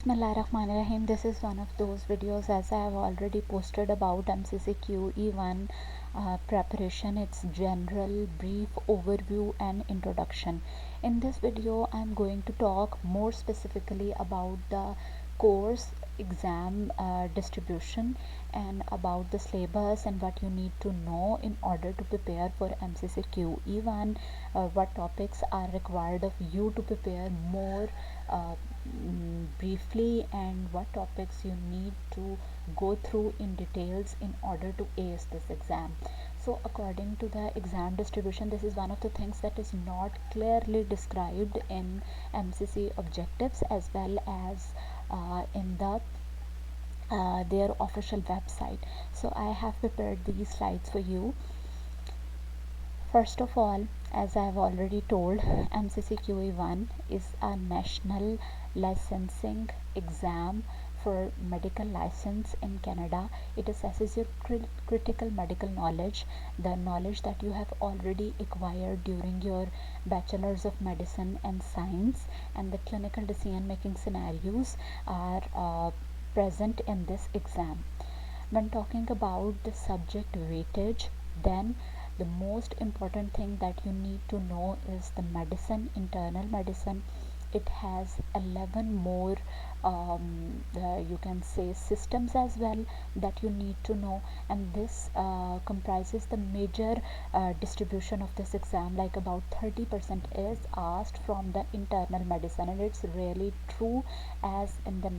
Bismillahirrahmanirrahim. This is one of those videos, as I have already posted, about MCCQE1 preparation, its general brief overview and introduction. In this video I am going to talk more specifically about the course exam distribution and about the syllabus and what you need to know in order to prepare for MCCQE1, what topics are required of you to prepare more briefly, and what topics you need to go through in details in order to ace this exam. So according to the exam distribution, this is one of the things that is not clearly described in MCC objectives as well as in their official website. So I have prepared these slides for you. First of all, as I have already told, MCCQE1 is a national licensing exam for medical license in Canada. It assesses your critical medical knowledge, the knowledge that you have already acquired during your bachelor's of medicine and science, and the clinical decision making scenarios are present in this exam. When talking about the subject weightage, then the most important thing that you need to know is the medicine, internal medicine. It has 11 more you can say systems as well that you need to know, and this comprises the major distribution of this exam. Like about 30% is asked from the internal medicine, and it's really true as in the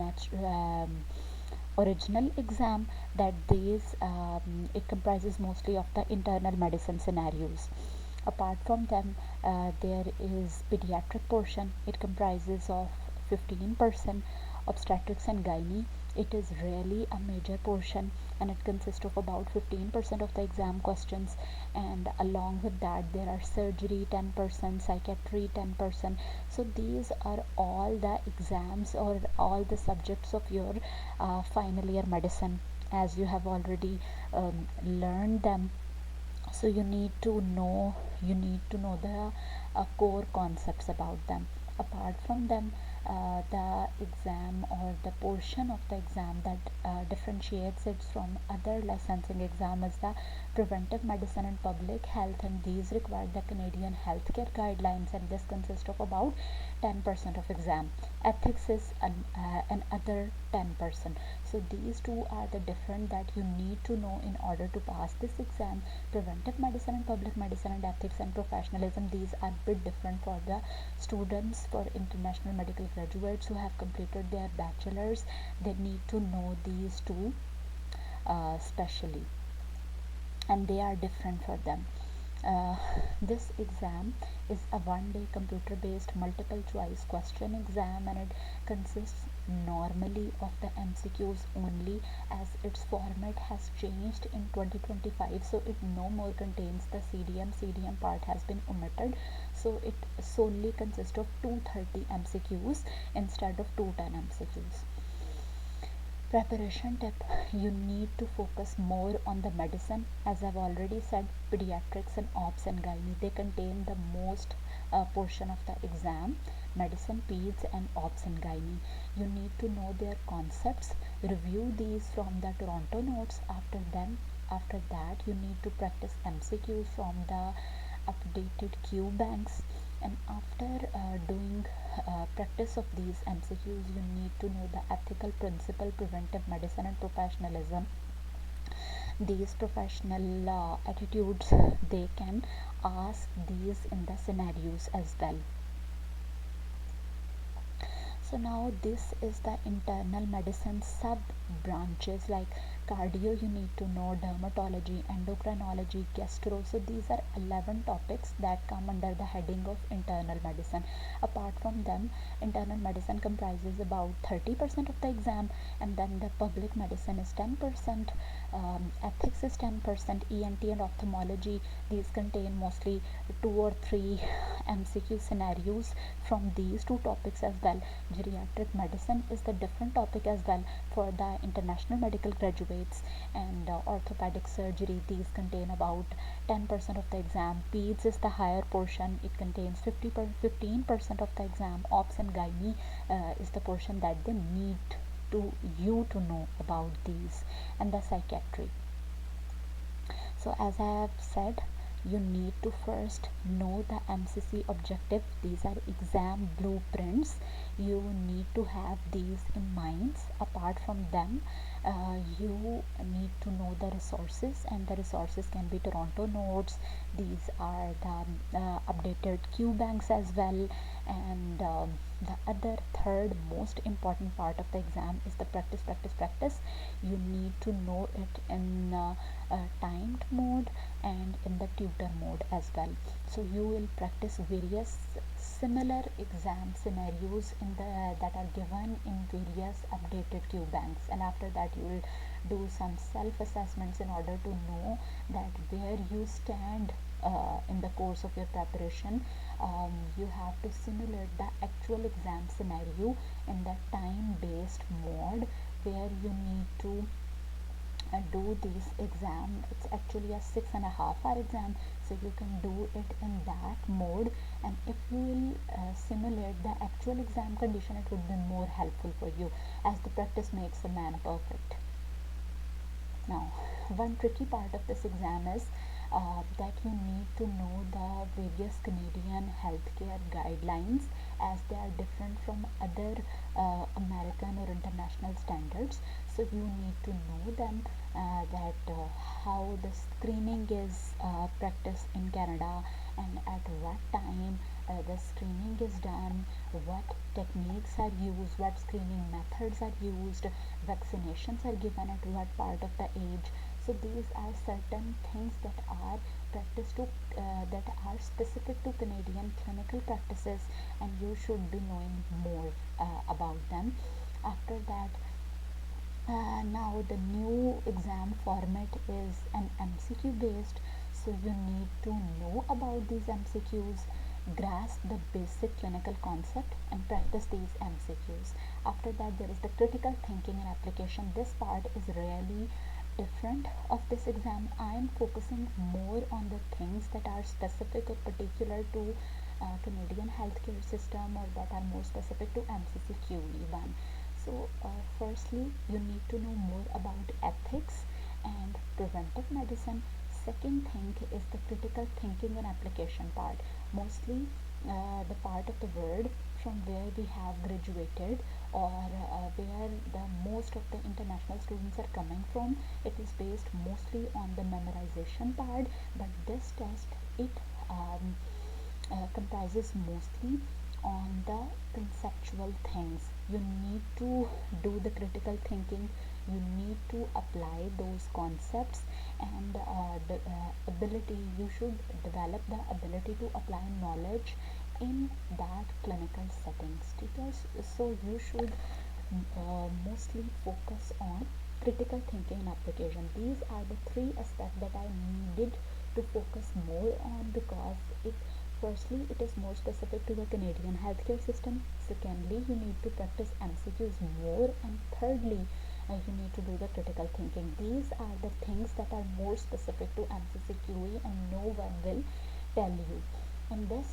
original exam that these it comprises mostly of the internal medicine scenarios. Apart from them, there is pediatric portion. It comprises of 15%. Obstetrics and gynae, it is really a major portion, and it consists of about 15% of the exam questions, and along with that there are surgery 10%, psychiatry 10%. So these are all the exams or all the subjects of your final year medicine, as you have already learned them. So you need to know the core concepts about them. Apart from them, the exam or the portion of the exam that differentiates it from other licensing exam is the preventive medicine and public health, and these require the Canadian healthcare guidelines, and this consists of about 10% of exam. Ethics is another 10%. So these two are the different that you need to know in order to pass this exam. Preventive medicine and public medicine and ethics and professionalism, these are a bit different for the students, for international medical graduates who have completed their bachelor's. They need to know these two specially, and they are different for them. This exam is a one-day computer-based multiple choice question exam, and it consists normally of the MCQs only, as its format has changed in 2025. So it no more contains the CDM part has been omitted, so it solely consists of 230 MCQs instead of 210 MCQs. Preparation tip: you need to focus more on the medicine. As I've already said, pediatrics and obs and gynae, they contain the most portion of the exam. Medicine, peds and obs and gynae, you need to know their concepts, review these from the Toronto notes. After that you need to practice MCQs from the updated Q banks, and after doing practice of these MCQs, you need to know the ethical principle, preventive medicine and professionalism. These professional attitudes, they can ask these in the scenarios as well. So now this is the internal medicine sub branches, like cardio you need to know, dermatology, endocrinology, gastro. So these are 11 topics that come under the heading of internal medicine. Apart from them, internal medicine comprises about 30% of the exam, and then the public medicine is 10%, ethics is 10%, ENT and ophthalmology, these contain mostly 2 or 3 MCQ scenarios from these two topics as well. Geriatric medicine is the different topic as well for the international medical graduate. operates, and orthopedic surgery. These contain about 10% of the exam. Peds is the higher portion, it contains 15% of the exam. Ops and gynae is the portion that they need to you to know about these. And the psychiatry. So as I have said, you need to first know the MCC objective. These are exam blueprints. You need to have these in mind. Apart from them, you need to know the resources, and the resources can be Toronto notes. These are the updated Q banks as well. And the other third most important part of the exam is the practice. You need to know it in timed mode and in the tutor mode as well. So you will practice various similar exam scenarios in the that are given in various updated Q banks, and after that you will do some self assessments in order to know that where you stand in the course of your preparation. You have to simulate the actual exam scenario in the time based mode, where you need to do this exam. It's actually a 6.5 hour exam, so you can do it in that mode. And if you will simulate the actual exam condition, it would be more helpful for you, as the practice makes a man perfect. Now, one tricky part of this exam is that you need to know the various Canadian healthcare guidelines, as they are different from other American or international standards. So you need to know them, that how the screening is practiced in Canada, and at what time the screening is done, what techniques are used, what screening methods are used, vaccinations are given at what part of the age. So these are certain things that are practiced to that are specific to Canadian clinical practices, and you should be knowing more about them. After that, now the new exam format is an MCQ based, so you need to know about these MCQs, grasp the basic clinical concept, and practice these MCQs. After that, there is the critical thinking and application. This part is really different of this exam. I am focusing more on the things that are specific or particular to Canadian healthcare system, or that are more specific to MCCQE1. So firstly, you need to know more about ethics and preventive medicine. Second thing is the critical thinking and application part. Mostly the part of the world from where we have graduated, or where the most of the international students are coming from. It is based mostly on the memorization part, but this test, it comprises mostly on the conceptual things. You need to do the critical thinking, you need to apply those concepts, and the ability, you should develop the ability to apply knowledge in that clinical settings. Because so you should mostly focus on critical thinking and application. These are the three aspects that I needed to focus more on, because it firstly, it is more specific to the Canadian healthcare system. Secondly, you need to practice MCQs more, and thirdly, you need to do the critical thinking. These are the things that are more specific to MCCQE, and no one will tell you. In this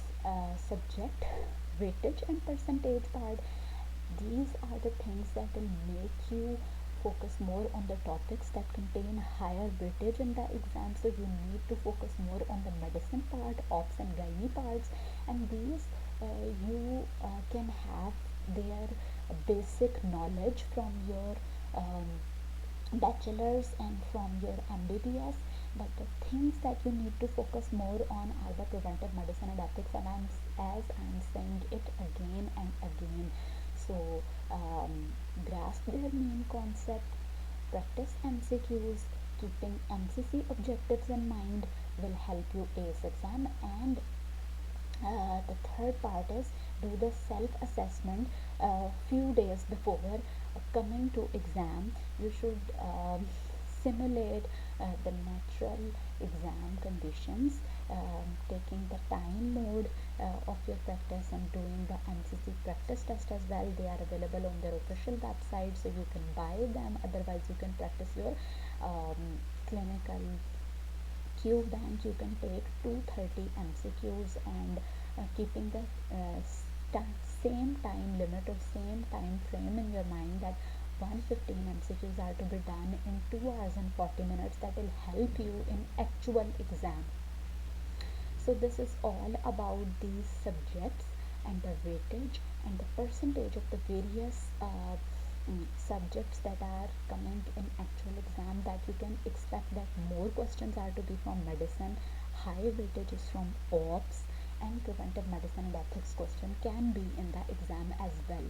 subject, weightage and percentage part, these are the things that will make you focus more on the topics that contain higher weightage in the exam. So you need to focus more on the medicine part, ops and gynae parts, and these you can have their basic knowledge from your bachelor's and from your MBBS. But the things that you need to focus more on are the preventive medicine and ethics, and I'm saying it again and again. So grasp their main concept, practice MCQs, keeping MCC objectives in mind will help you ace exam. And the third part is do the self-assessment few days before coming to exam. You should simulate the natural exam conditions taking the time mode of your practice and doing the MCC practice test as well. They are available on their official website, so you can buy them. Otherwise, you can practice your clinical Q bank. You can take 230 MCQs and keeping the same time limit or same time frame in your mind that 115 MCQs are to be done in 2 hours and 40 minutes. That will help you in actual exam. So this is all about these subjects and the weightage and the percentage of the various subjects that are coming in actual exam, that you can expect that more questions are to be from medicine, high weightage is from ops, and preventive medicine and ethics question can be in the exam as well.